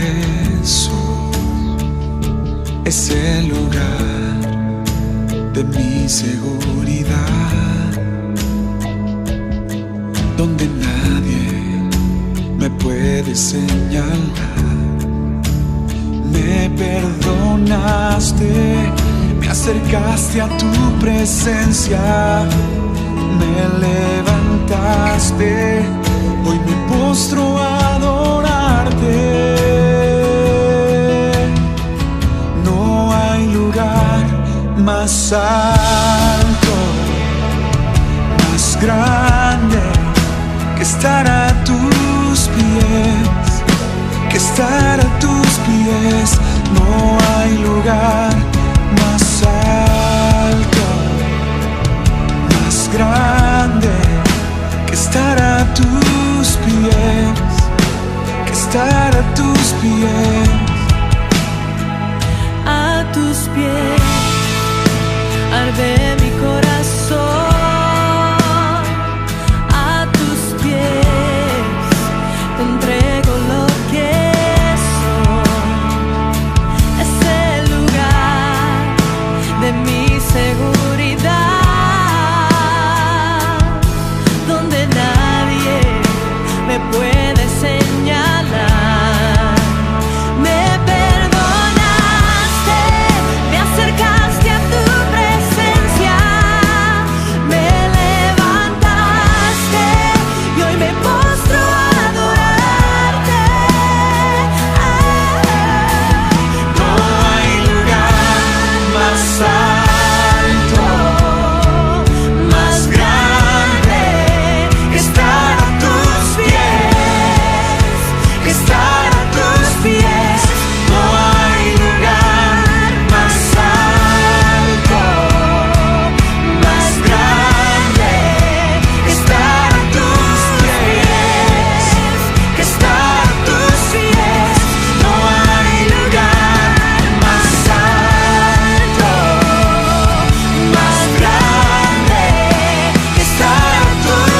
Jesús es el lugar de mi seguridad, donde nadie me puede señalar. Me perdonaste, me acercaste a tu presencia, me levantaste, hoy me postro a adorarte. No hay lugar más alto, más grande que estar a tus pies, que estar a tus pies. No hay lugar más alto, más grande que estar a tus pies, que estar a tus pies. A tus pies arde mi corazón, a tus pies te entrego lo que soy. Es el lugar de mi seguridad, donde nadie me puede señalar. Me perdonaste, me acercaste a tu presencia, me levantaste y hoy me postro a adorarte. No hay lugar más alto, más grande que estar a tus pies, que estar a tus pies. No hay lugar más alto, más grande que estar a tus pies, que estar a tus pies. No hay lugar más alto, más grande que estar a tus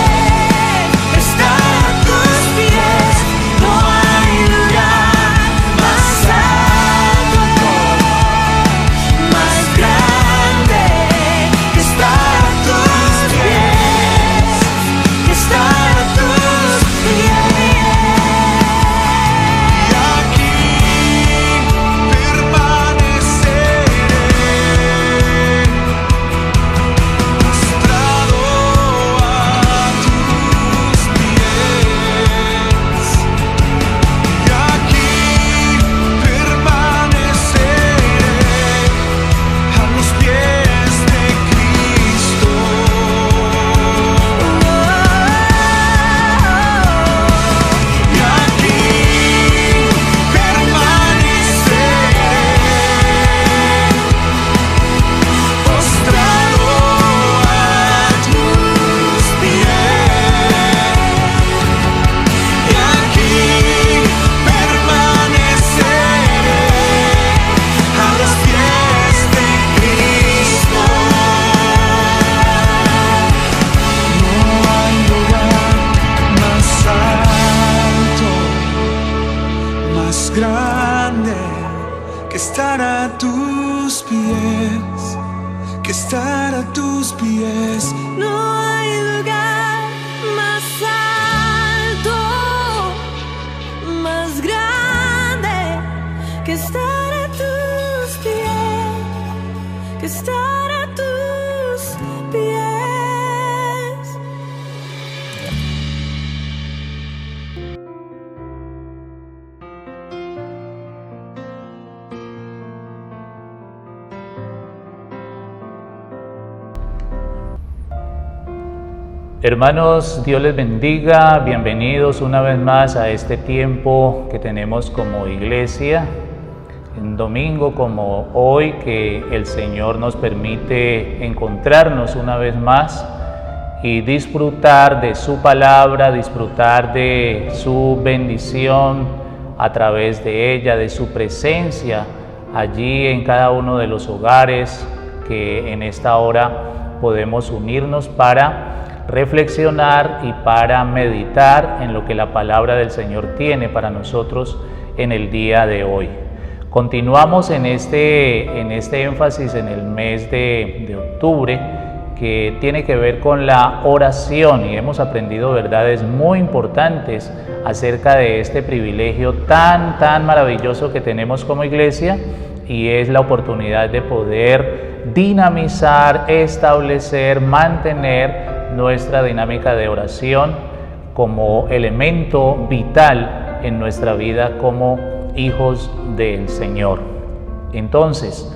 pies, que estar a tus pies. No hay lugar más alto, más grande que estar a tus pies, que estar a tus pies. Y aquí permaneceré, postrado a tus pies. Y aquí permaneceré a los pies de Cristo. Y aquí permaneceré, postrado a tus pies. Y aquí permaneceré a los pies de Cristo. No hay lugar más alto, más grande que estar a tus pies, que estar a tus pies. No hay lugar más alto, más grande que estar a tus pies, que estar a tus pies. Hermanos, Dios les bendiga, bienvenidos una vez más a este tiempo que tenemos como iglesia, un domingo como hoy que el Señor nos permite encontrarnos una vez más y disfrutar de su palabra, disfrutar de su bendición a través de ella, de su presencia allí en cada uno de los hogares que en esta hora podemos unirnos para reflexionar y para meditar en lo que la palabra del Señor tiene para nosotros en el día de hoy. Continuamos en este énfasis en el mes de octubre, que tiene que ver con la oración, y hemos aprendido verdades muy importantes acerca de este privilegio tan maravilloso que tenemos como iglesia, y es la oportunidad de poder dinamizar, establecer, mantener nuestra dinámica de oración como elemento vital en nuestra vida como hijos del Señor. Entonces,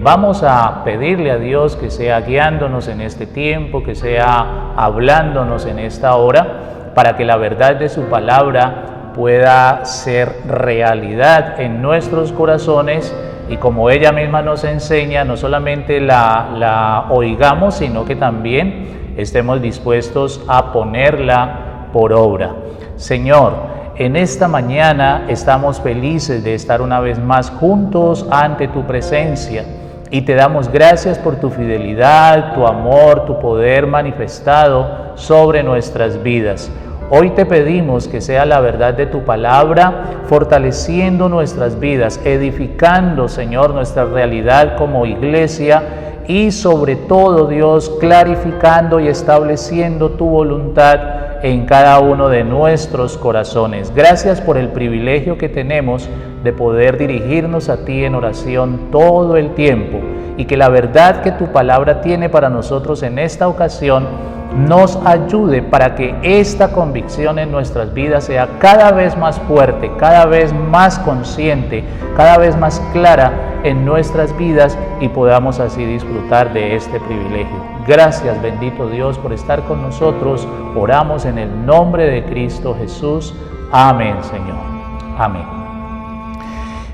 vamos a pedirle a Dios que sea guiándonos en este tiempo, que sea hablándonos en esta hora, para que la verdad de su palabra pueda ser realidad en nuestros corazones, y como ella misma nos enseña, no solamente la oigamos, sino que también estemos dispuestos a ponerla por obra. Señor, en esta mañana estamos felices de estar una vez más juntos ante tu presencia, y te damos gracias por tu fidelidad, tu amor, tu poder manifestado sobre nuestras vidas. Hoy te pedimos que sea la verdad de tu palabra fortaleciendo nuestras vidas, edificando, Señor, nuestra realidad como iglesia, y sobre todo, Dios, clarificando y estableciendo tu voluntad en cada uno de nuestros corazones. Gracias por el privilegio que tenemos de poder dirigirnos a ti en oración todo el tiempo, y que la verdad que tu palabra tiene para nosotros en esta ocasión nos ayude para que esta convicción en nuestras vidas sea cada vez más fuerte, cada vez más consciente, cada vez más clara en nuestras vidas, y podamos así disfrutar de este privilegio. Gracias, bendito Dios, por estar con nosotros. Oramos en el nombre de Cristo Jesús. Amén, Señor. Amén.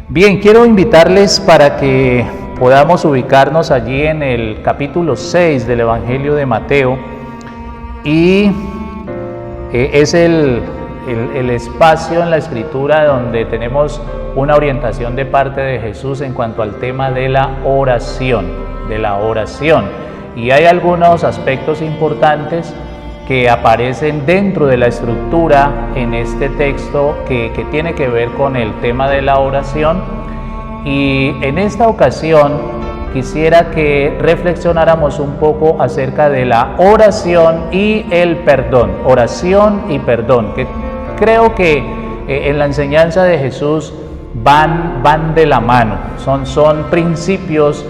Bien, quiero invitarles para que podamos ubicarnos allí en el capítulo 6 del Evangelio de Mateo, y es el espacio en la Escritura donde tenemos una orientación de parte de Jesús en cuanto al tema de la oración, y hay algunos aspectos importantes que aparecen dentro de la estructura en este texto que tiene que ver con el tema de la oración. Y en esta ocasión quisiera que reflexionáramos un poco acerca de la oración y el perdón, oración y perdón, que creo que en la enseñanza de Jesús van de la mano, son principios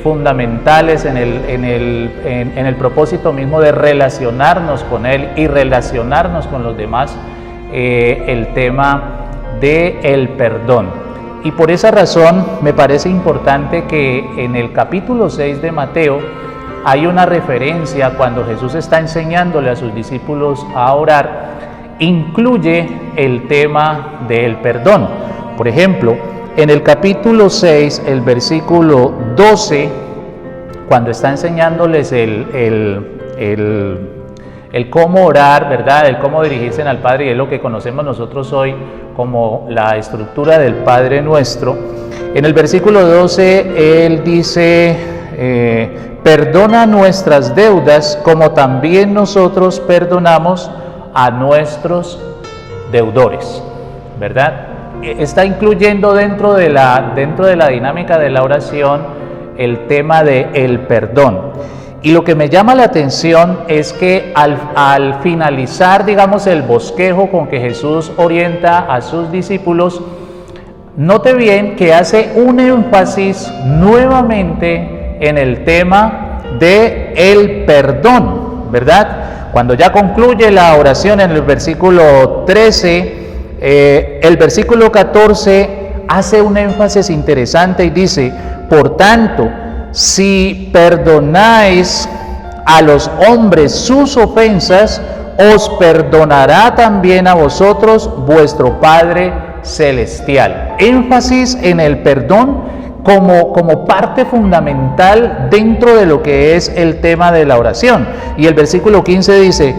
fundamentales en el propósito mismo de relacionarnos con Él y relacionarnos con los demás, el tema del perdón. Y por esa razón me parece importante que en el capítulo 6 de Mateo hay una referencia cuando Jesús está enseñándole a sus discípulos a orar, incluye el tema del perdón. Por ejemplo, en el capítulo 6, el versículo 12, cuando está enseñándoles el cómo orar, ¿verdad? El cómo dirigirse al Padre, y es lo que conocemos nosotros hoy como la estructura del Padre Nuestro. En el versículo 12, Él dice, perdona nuestras deudas como también nosotros perdonamos a nuestros deudores, ¿verdad? Está incluyendo dentro de la dinámica de la oración el tema del perdón. Y lo que me llama la atención es que al finalizar, digamos, el bosquejo con que Jesús orienta a sus discípulos, note bien que hace un énfasis nuevamente en el tema del perdón, ¿verdad? Cuando ya concluye la oración en el versículo 13, el versículo 14 hace un énfasis interesante y dice, por tanto, si perdonáis a los hombres sus ofensas, os perdonará también a vosotros vuestro Padre Celestial. Énfasis en el perdón como parte fundamental dentro de lo que es el tema de la oración. Y el versículo 15 dice,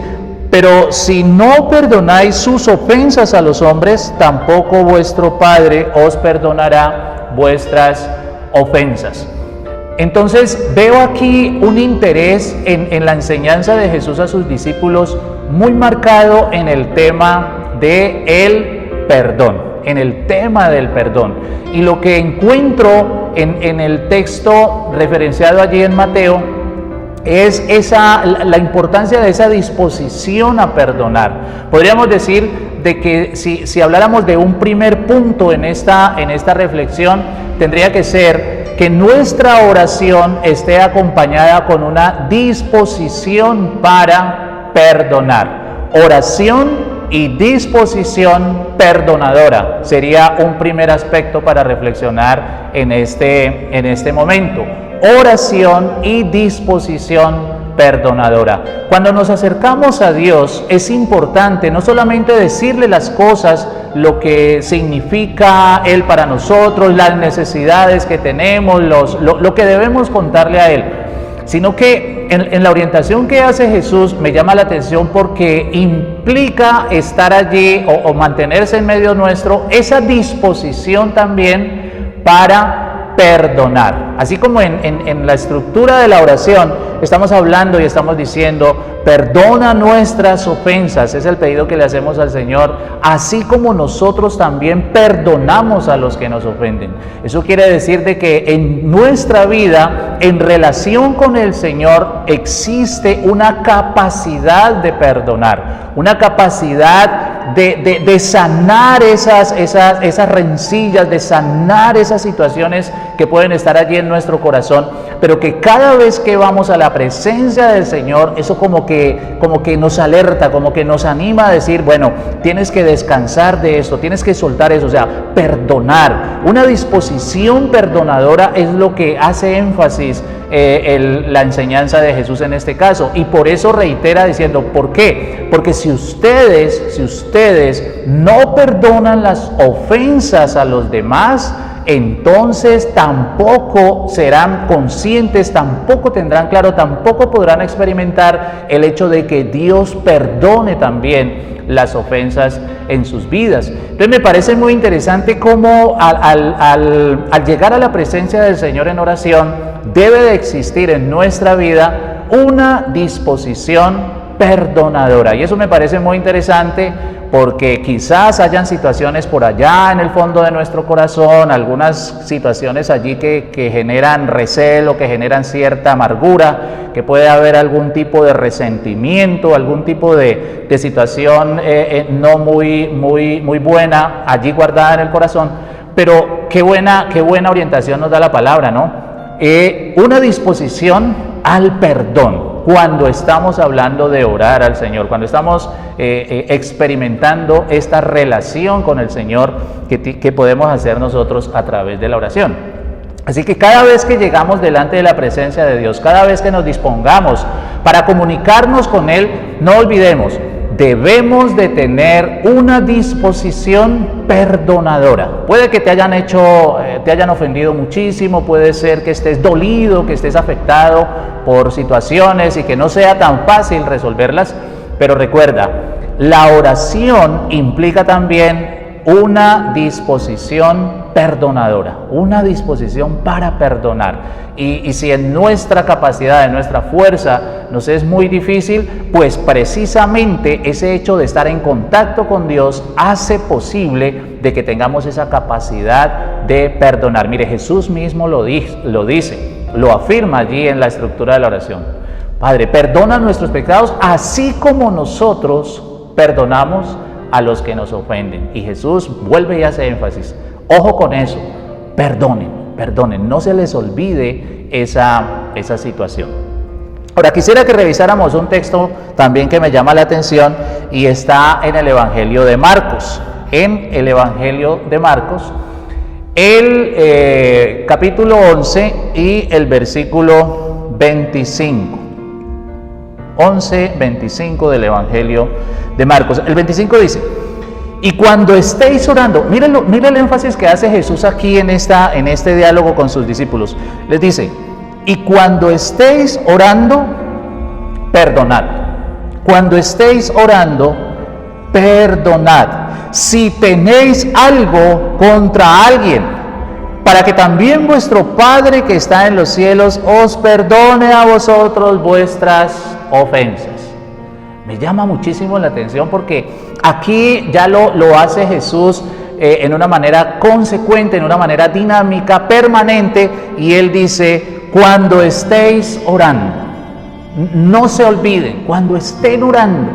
pero si no perdonáis sus ofensas a los hombres, tampoco vuestro Padre os perdonará vuestras ofensas. Entonces veo aquí un interés en la enseñanza de Jesús a sus discípulos muy marcado en el tema del perdón, en el tema del perdón. Y lo que encuentro en el texto referenciado allí en Mateo es la importancia de esa disposición a perdonar. Podríamos decir de que si habláramos de un primer punto en esta reflexión, tendría que ser que nuestra oración esté acompañada con una disposición para perdonar. Oración y disposición perdonadora sería un primer aspecto para reflexionar en este momento. Oración y disposición perdonadora. Cuando nos acercamos a Dios es importante no solamente decirle las cosas, lo que significa Él para nosotros, las necesidades que tenemos, lo que debemos contarle a Él, sino que en la orientación que hace Jesús me llama la atención porque implica estar allí o mantenerse en medio nuestro, esa disposición también para perdonar. Así como en la estructura de la oración estamos hablando y estamos diciendo, perdona nuestras ofensas, es el pedido que le hacemos al Señor, así como nosotros también perdonamos a los que nos ofenden. Eso quiere decir de que en nuestra vida, en relación con el Señor, existe una capacidad de perdonar, una capacidad de sanar esas rencillas, de sanar esas situaciones que pueden estar allí en nuestro corazón, pero que cada vez que vamos a la presencia del Señor, eso como que nos alerta, como que nos anima a decir, bueno, tienes que descansar de esto, tienes que soltar eso, o sea, perdonar. Una disposición perdonadora es lo que hace énfasis la enseñanza de Jesús en este caso, y por eso reitera diciendo, ¿por qué? Porque si ustedes no perdonan las ofensas a los demás, entonces tampoco serán conscientes, tampoco tendrán claro, tampoco podrán experimentar el hecho de que Dios perdone también las ofensas en sus vidas. Entonces me parece muy interesante cómo al llegar a la presencia del Señor en oración, debe de existir en nuestra vida una disposición perdonadora, y eso me parece muy interesante porque quizás hayan situaciones por allá en el fondo de nuestro corazón, algunas situaciones allí que generan recelo, que generan cierta amargura, que puede haber algún tipo de resentimiento, algún tipo de situación no muy buena allí guardada en el corazón, pero qué buena orientación nos da la palabra, ¿no? Una disposición al perdón. Cuando estamos hablando de orar al Señor, cuando estamos experimentando esta relación con el Señor que podemos hacer nosotros a través de la oración. Así que cada vez que llegamos delante de la presencia de Dios, cada vez que nos dispongamos para comunicarnos con Él, no olvidemos, debemos de tener una disposición perdonadora. Puede que te hayan ofendido muchísimo, puede ser que estés dolido, que estés afectado por situaciones y que no sea tan fácil resolverlas, pero recuerda, la oración implica también una disposición perdonadora, una disposición para perdonar. Y si en nuestra capacidad, en nuestra fuerza nos es muy difícil, pues precisamente ese hecho de estar en contacto con Dios hace posible de que tengamos esa capacidad de perdonar. Mire, Jesús mismo lo dice, lo afirma allí en la estructura de la oración. Padre, perdona nuestros pecados así como nosotros perdonamos a los que nos ofenden. Y Jesús vuelve y hace énfasis, ojo con eso, perdonen, no se les olvide esa situación. Ahora quisiera que revisáramos un texto también que me llama la atención y está en el Evangelio de Marcos. En el Evangelio de Marcos, el capítulo 11 y el versículo 25. 11:25 del Evangelio de Marcos. El 25 dice, y cuando estéis orando, mire el énfasis que hace Jesús aquí en este diálogo con sus discípulos. Les dice, y cuando estéis orando, perdonad. Cuando estéis orando, perdonad. Si tenéis algo contra alguien, para que también vuestro Padre que está en los cielos os perdone a vosotros vuestras ofensas. Me llama muchísimo la atención porque aquí ya lo hace Jesús en una manera consecuente, en una manera dinámica, permanente, y Él dice, cuando estéis orando, no se olviden, cuando estén orando,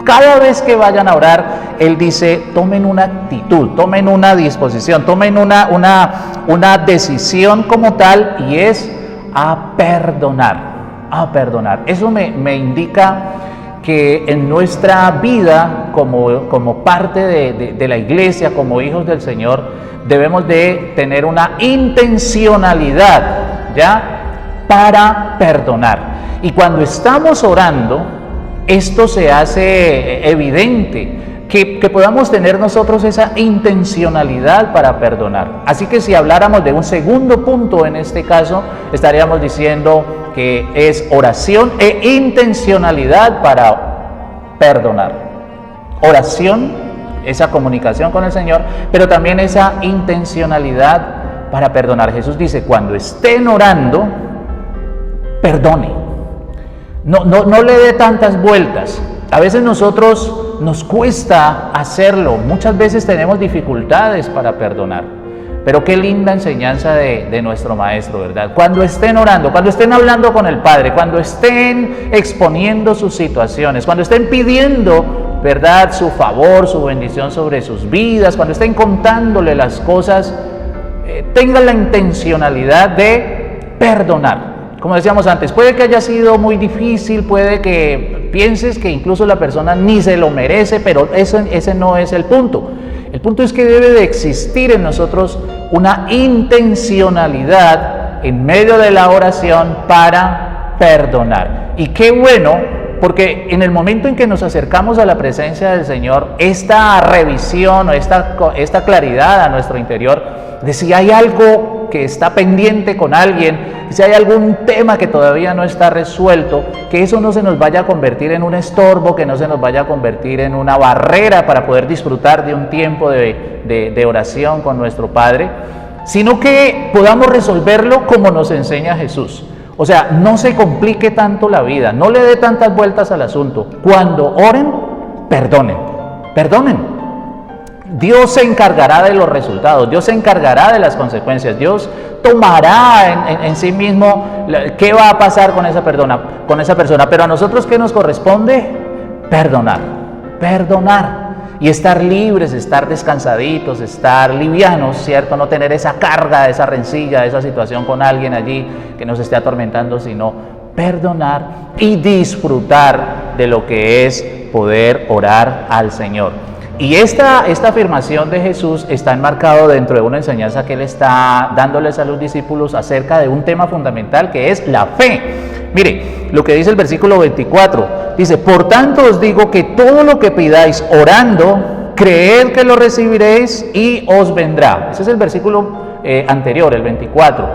cada vez que vayan a orar, Él dice, tomen una actitud, tomen una disposición, tomen una decisión como tal, y es a perdonar. Eso me indica que en nuestra vida como parte de la iglesia, como hijos del Señor, debemos de tener una intencionalidad, ¿ya?, para perdonar. Y cuando estamos orando, esto se hace evidente, que podamos tener nosotros esa intencionalidad para perdonar. Así que si habláramos de un segundo punto en este caso, estaríamos diciendo que es oración e intencionalidad para perdonar. Oración, esa comunicación con el Señor, pero también esa intencionalidad para perdonar. Jesús dice, cuando estén orando, perdone. No le dé tantas vueltas. A veces nosotros nos cuesta hacerlo, muchas veces tenemos dificultades para perdonar, pero qué linda enseñanza de nuestro Maestro, ¿verdad? Cuando estén orando, cuando estén hablando con el Padre, cuando estén exponiendo sus situaciones, cuando estén pidiendo, ¿verdad?, su favor, su bendición sobre sus vidas, cuando estén contándole las cosas, tengan la intencionalidad de perdonar. Como decíamos antes, puede que haya sido muy difícil, puede que pienses que incluso la persona ni se lo merece, pero ese no es el punto. El punto es que debe de existir en nosotros una intencionalidad en medio de la oración para perdonar. Y qué bueno, porque en el momento en que nos acercamos a la presencia del Señor, esta revisión o esta claridad a nuestro interior de si hay algo que está pendiente con alguien, si hay algún tema que todavía no está resuelto, que eso no se nos vaya a convertir en un estorbo, que no se nos vaya a convertir en una barrera para poder disfrutar de un tiempo de oración con nuestro Padre, sino que podamos resolverlo como nos enseña Jesús. O sea, no se complique tanto la vida, no le dé tantas vueltas al asunto. Cuando oren, perdonen. Dios se encargará de los resultados, Dios se encargará de las consecuencias, Dios tomará en sí mismo qué va a pasar con esa persona, pero a nosotros ¿qué nos corresponde? Perdonar y estar libres, estar descansaditos, estar livianos, ¿cierto? No tener esa carga, esa rencilla, esa situación con alguien allí que nos esté atormentando, sino perdonar y disfrutar de lo que es poder orar al Señor. Y esta afirmación de Jesús está enmarcado dentro de una enseñanza que Él está dándoles a los discípulos acerca de un tema fundamental que es la fe. Mire, lo que dice el versículo 24, dice, por tanto os digo que todo lo que pidáis orando, creed que lo recibiréis y os vendrá. Ese es el versículo anterior, el 24.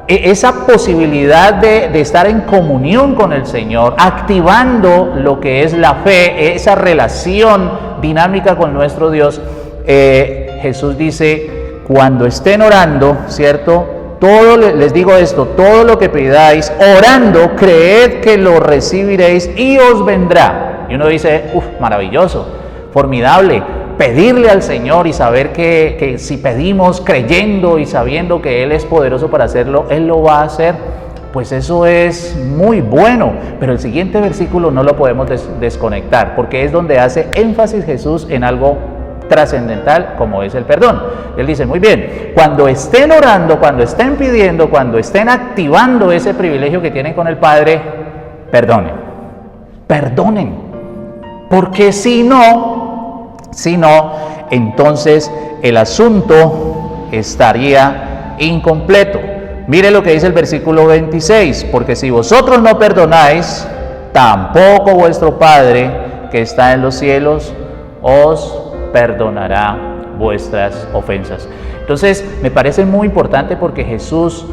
Esa posibilidad de estar en comunión con el Señor, activando lo que es la fe, esa relación dinámica con nuestro Dios. Jesús dice, cuando estén orando, ¿cierto? Les digo esto, todo lo que pidáis orando, creed que lo recibiréis y os vendrá. Y uno dice, maravilloso, formidable, pedirle al Señor y saber que si pedimos creyendo y sabiendo que Él es poderoso para hacerlo, Él lo va a hacer. Pues eso es muy bueno, pero el siguiente versículo no lo podemos desconectar, porque es donde hace énfasis Jesús en algo trascendental como es el perdón. Él dice, muy bien, cuando estén orando, cuando estén pidiendo, cuando estén activando ese privilegio que tienen con el Padre, perdonen, porque si no, entonces el asunto estaría incompleto. Mire lo que dice el versículo 26, porque si vosotros no perdonáis, tampoco vuestro Padre que está en los cielos os perdonará vuestras ofensas. Entonces me parece muy importante porque Jesús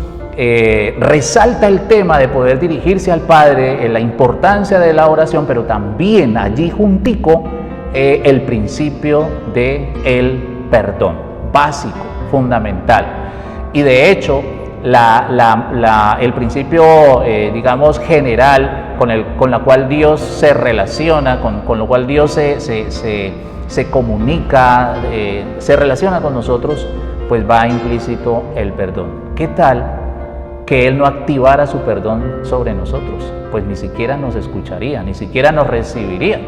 resalta el tema de poder dirigirse al Padre, la importancia de la oración, pero también allí juntico el principio del perdón, básico, fundamental. Y de hecho, el principio, digamos, general con la cual Dios se relaciona, con lo cual Dios se comunica, se relaciona con nosotros, pues va implícito el perdón. ¿Qué tal que Él no activara su perdón sobre nosotros? Pues ni siquiera nos escucharía, ni siquiera nos recibiría.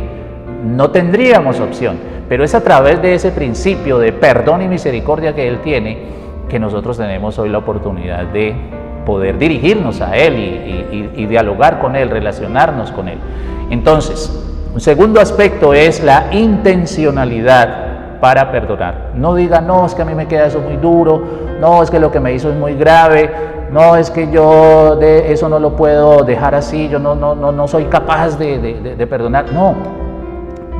No tendríamos opción. Pero es a través de ese principio de perdón y misericordia que Él tiene que nosotros tenemos hoy la oportunidad de poder dirigirnos a Él y dialogar con Él, relacionarnos con Él. Entonces, un segundo aspecto es la intencionalidad para perdonar. No diga, no, es que a mí me queda eso muy duro, no, es que lo que me hizo es muy grave, no, es que yo de eso no lo puedo dejar así, yo no soy capaz de perdonar. No,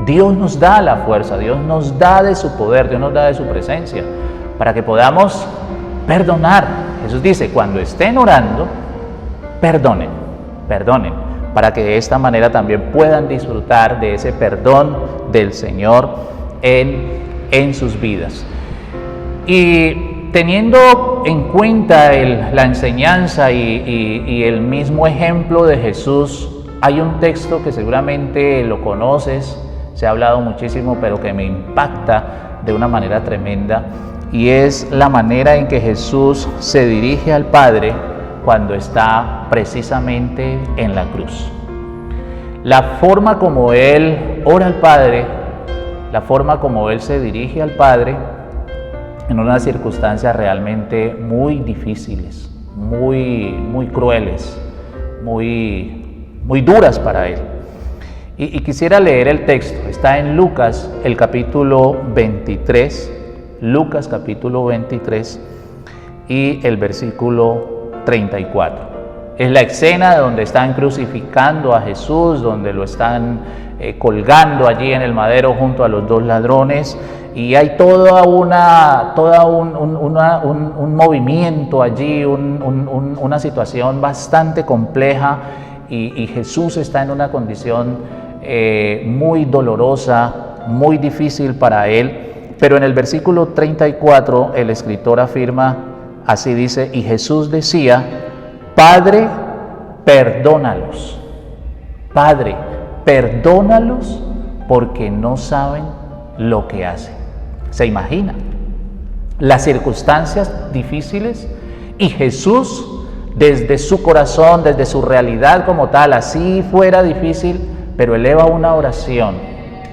Dios nos da la fuerza, Dios nos da de su poder, Dios nos da de su presencia, para que podamos perdonar. Jesús dice, cuando estén orando, perdonen, para que de esta manera también puedan disfrutar de ese perdón del Señor en sus vidas. Y teniendo en cuenta la enseñanza y el mismo ejemplo de Jesús, hay un texto que seguramente lo conoces, se ha hablado muchísimo, pero que me impacta de una manera tremenda, y es la manera en que Jesús se dirige al Padre cuando está precisamente en la cruz. La forma como Él ora al Padre, la forma como Él se dirige al Padre en unas circunstancias realmente muy difíciles, muy crueles, muy duras para Él. Y quisiera leer el texto, está en Lucas, el capítulo 23, Lucas capítulo 23 y el versículo 34. Es la escena donde están crucificando a Jesús, donde lo están colgando allí en el madero junto a los dos ladrones, y hay un movimiento allí, una situación bastante compleja, y Jesús está en una condición muy dolorosa, muy difícil para Él. Pero en el versículo 34 el escritor afirma, así dice, y Jesús decía, Padre, perdónalos. Padre, perdónalos porque no saben lo que hacen. ¿Se imagina? Las circunstancias difíciles y Jesús desde su corazón, desde su realidad como tal, así fuera difícil, pero eleva una oración.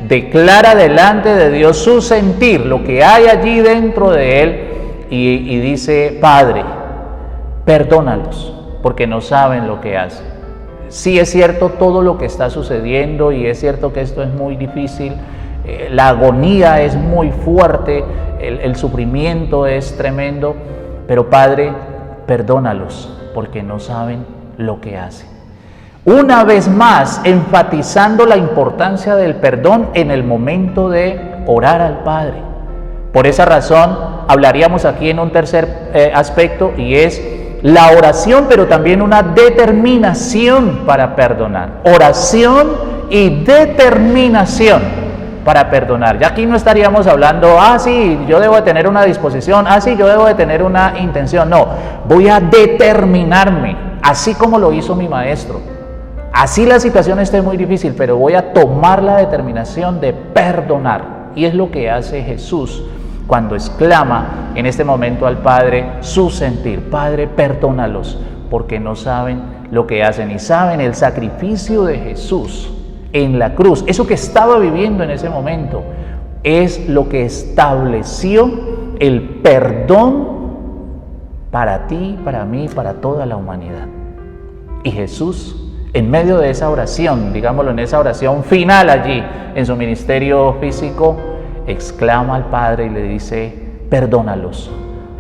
Declara delante de Dios su sentir, lo que hay allí dentro de Él, y dice, Padre, perdónalos, porque no saben lo que hacen. Sí es cierto todo lo que está sucediendo, y es cierto que esto es muy difícil, la agonía es muy fuerte, el sufrimiento es tremendo, pero Padre, perdónalos, porque no saben lo que hacen. Una vez más, enfatizando la importancia del perdón en el momento de orar al Padre. Por esa razón, hablaríamos aquí en un tercer aspecto, y es la oración, pero también una determinación para perdonar. Oración y determinación para perdonar. Ya aquí no estaríamos hablando, sí, yo debo de tener una disposición, sí, yo debo de tener una intención. No, voy a determinarme, así como lo hizo mi maestro. Así la situación esté muy difícil, pero voy a tomar la determinación de perdonar. Y es lo que hace Jesús cuando exclama en este momento al Padre su sentir. Padre, perdónalos, porque no saben lo que hacen. Y saben el sacrificio de Jesús en la cruz. Eso que estaba viviendo en ese momento es lo que estableció el perdón para ti, para mí, para toda la humanidad. Y Jesús, en medio de esa oración, digámoslo, en esa oración final allí, en su ministerio físico, exclama al Padre y le dice, perdónalos,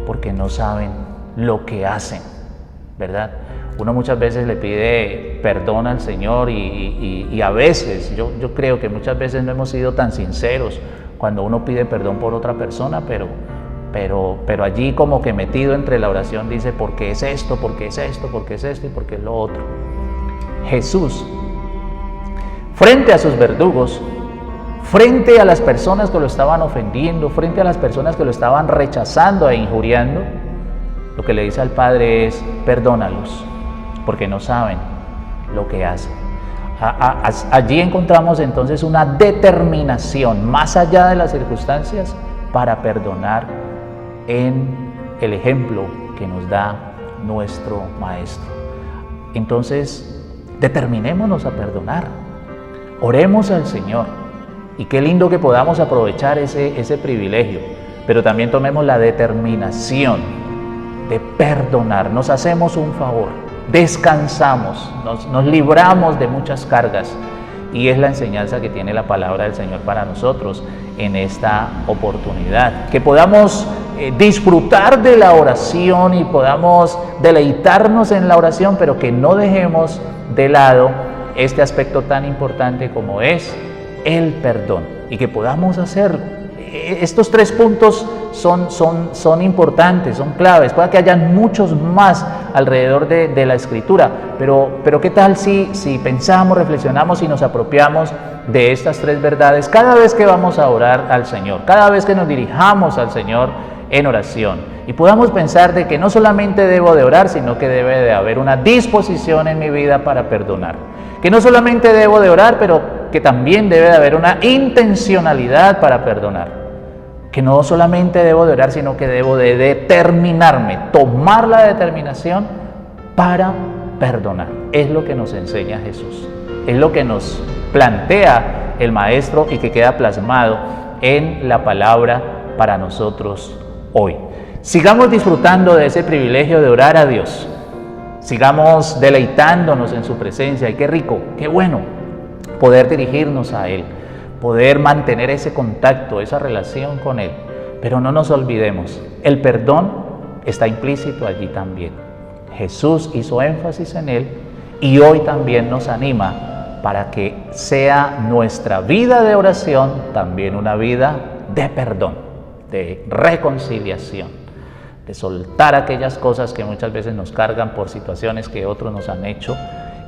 porque no saben lo que hacen, ¿verdad? Uno muchas veces le pide perdón al Señor y a veces, yo creo que muchas veces no hemos sido tan sinceros cuando uno pide perdón por otra persona, pero allí como que metido entre la oración dice, ¿por qué es esto? ¿Por qué es esto? ¿Por qué es esto? ¿Y por qué es lo otro? Jesús, frente a sus verdugos, frente a las personas que lo estaban ofendiendo, frente a las personas que lo estaban rechazando e injuriando, lo que le dice al Padre es: perdónalos, porque no saben lo que hacen. Allí encontramos entonces una determinación más allá de las circunstancias para perdonar en el ejemplo que nos da nuestro Maestro. Entonces, determinémonos a perdonar, oremos al Señor, y qué lindo que podamos aprovechar ese privilegio, pero también tomemos la determinación de perdonar. Nos hacemos un favor, descansamos, nos libramos de muchas cargas, y es la enseñanza que tiene la palabra del Señor para nosotros en esta oportunidad. Que podamos disfrutar de la oración y podamos deleitarnos en la oración, pero que no dejemos de lado este aspecto tan importante como es el perdón, y que podamos hacerlo. Estos 3 puntos son importantes, son claves. Puede que haya muchos más alrededor de la Escritura, pero ¿qué tal si pensamos, reflexionamos y nos apropiamos de estas 3 verdades cada vez que vamos a orar al Señor, cada vez que nos dirijamos al Señor en oración, y podamos pensar de que no solamente debo de orar, sino que debe de haber una disposición en mi vida para perdonar, que no solamente debo de orar, pero que también debe de haber una intencionalidad para perdonar, que no solamente debo de orar, sino que debo de determinarme, tomar la determinación para perdonar. Es lo que nos enseña Jesús, es lo que nos plantea el Maestro y que queda plasmado en la palabra para nosotros hoy. Sigamos disfrutando de ese privilegio de orar a Dios, sigamos deleitándonos en su presencia, y qué rico, qué bueno poder dirigirnos a Él, poder mantener ese contacto, esa relación con Él. Pero no nos olvidemos, el perdón está implícito allí también. Jesús hizo énfasis en él, y hoy también nos anima para que sea nuestra vida de oración también una vida de perdón, de reconciliación, de soltar aquellas cosas que muchas veces nos cargan por situaciones que otros nos han hecho,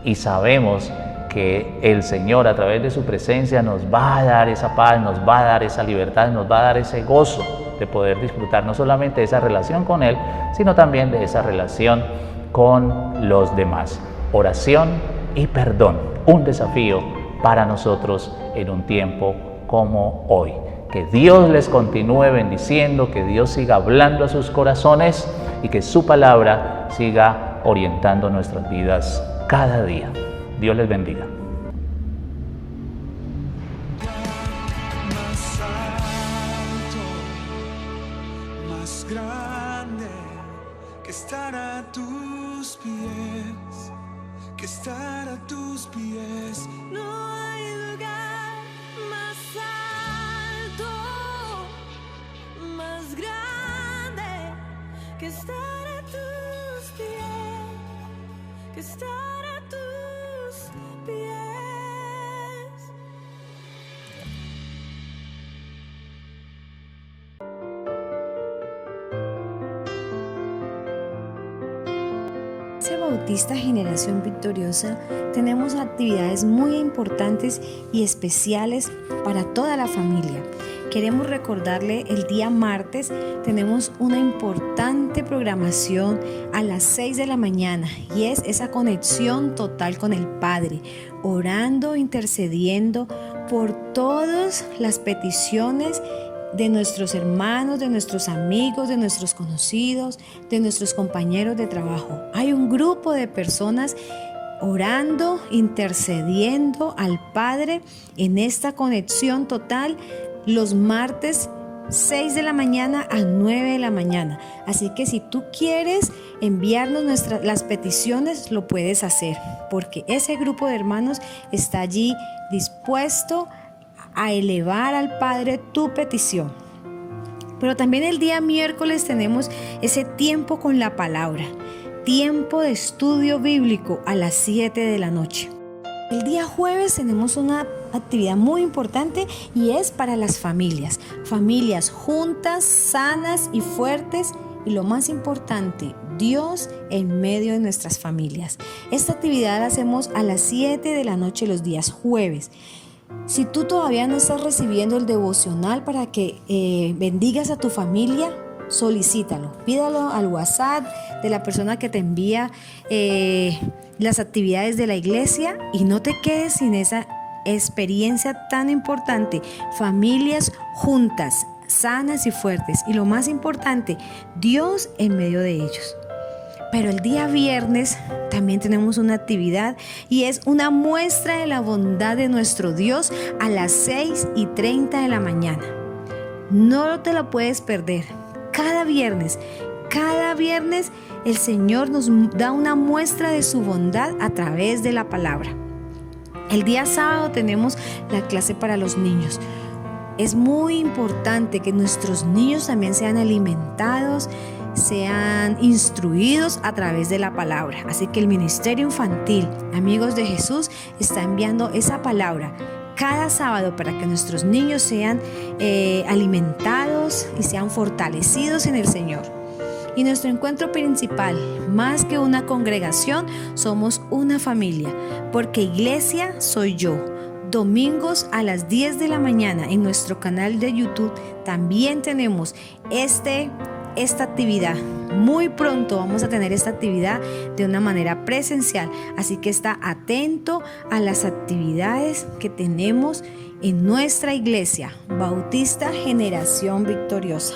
y sabemos que el Señor, a través de su presencia, nos va a dar esa paz, nos va a dar esa libertad, nos va a dar ese gozo de poder disfrutar no solamente de esa relación con Él, sino también de esa relación con los demás. Oración y perdón, un desafío para nosotros en un tiempo como hoy. Que Dios les continúe bendiciendo, que Dios siga hablando a sus corazones y que su palabra siga orientando nuestras vidas cada día. Dios les bendiga. Más alto, más grande, que estar a tus pies, que estar a tus pies. No hay lugar más alto, más grande que estar a tus pies, que estar a tus pies. Bautista Generación Victoriosa tenemos actividades muy importantes y especiales para toda la familia. Queremos recordarle, el día martes tenemos una importante programación a las 6 de la mañana, y es esa conexión total con el Padre, orando, intercediendo por todas las peticiones de nuestros hermanos, de nuestros amigos, de nuestros conocidos, de nuestros compañeros de trabajo. Hay un grupo de personas orando, intercediendo al Padre en esta conexión total los martes 6 de la mañana a 9 de la mañana. Así que si tú quieres enviarnos las peticiones, lo puedes hacer, porque ese grupo de hermanos está allí dispuesto a elevar al Padre tu petición. Pero también el día miércoles tenemos ese tiempo con la palabra, tiempo de estudio bíblico a las 7 de la noche. El día jueves tenemos una actividad muy importante, y es para las familias juntas, sanas y fuertes, y lo más importante, Dios en medio de nuestras familias. Esta actividad la hacemos a las 7 de la noche los días jueves. Si tú todavía no estás recibiendo el devocional para que bendigas a tu familia, solicítalo, pídalo al WhatsApp de la persona que te envía las actividades de la iglesia y no te quedes sin esa experiencia tan importante. Familias juntas, sanas y fuertes, y lo más importante, Dios en medio de ellos. Pero el día viernes también tenemos una actividad y es una muestra de la bondad de nuestro Dios a las 6:30 de la mañana. No te lo puedes perder. Cada viernes el Señor nos da una muestra de su bondad a través de la palabra. El día sábado tenemos la clase para los niños. Es muy importante que nuestros niños también sean alimentados, sean instruidos a través de la palabra. Así que el Ministerio Infantil Amigos de Jesús está enviando esa palabra cada sábado para que nuestros niños sean alimentados y sean fortalecidos en el Señor. Y nuestro encuentro principal, más que una congregación, somos una familia, porque iglesia soy yo. Domingos a las 10 de la mañana en nuestro canal de YouTube también tenemos esta actividad. Muy pronto vamos a tener esta actividad de una manera presencial, así que está atento a las actividades que tenemos en nuestra iglesia Bautista Generación Victoriosa.